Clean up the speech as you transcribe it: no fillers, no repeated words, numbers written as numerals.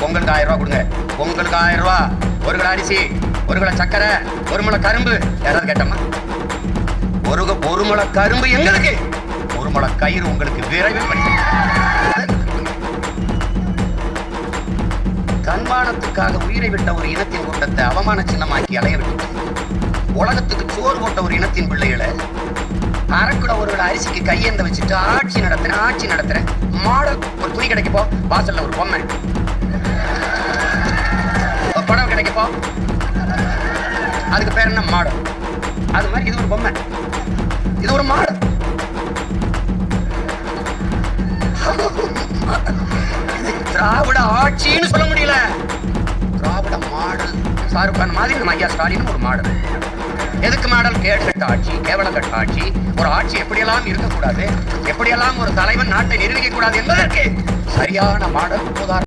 பொங்கலுக்கு 1000 ரூபாய் கொடுங்க, பொங்கலுக்கு 1000 ரூபாய், 1 கிலோ அரிசி, 1 கிலோ சக்கரை, 1 முளை கரும்பு. யாராவது கேட்டோமா? ஒரு முளை கரும்பு எங்களுக்கு, 1 முளை கயிறு உங்களுக்கு விரைவில் படிக்க. தன்மானத்துக்காக உயிரை விட்ட ஒரு இனத்தின் கூட்டத்தை அவமான சின்னமாக்கி அலைய விட்டு உலகத்துக்கு சோறு போட்ட ஒரு இனத்தின் பிள்ளைகளை அரைக்குட 1 கிலோ அரிசிக்கு கையேந்த வச்சுட்டு ஆட்சி நடத்துறேன் மாடல். ஒரு துணி கிடைக்கப்போ வாசல்ல ஒரு பொம்மை, படம் கிடைக்கப்போ அதுக்கு பேர் என்ன? மாடல். அது மாதிரி இது ஒரு பொம்மை, இது ஒரு மாடல். திராவிட ஆட்சின்னு சொல்ல முடியல, திராவிட மாடல். ஷாருக்கான் மாதிரி நம்ம ஐயா ஸ்டாலின் ஒரு மாடல். எதுக்கு மாடல்? கேடுகட்ட ஆட்சி, கேவலங்கட்ட ஆட்சி. ஒரு ஆட்சி எப்படியெல்லாம் இருக்கக்கூடாது, எப்படியெல்லாம் ஒரு தலைவன் நாட்டை நிர்வகிக்க கூடாது என்பதற்கு சரியான மாடல் உதாரணம்.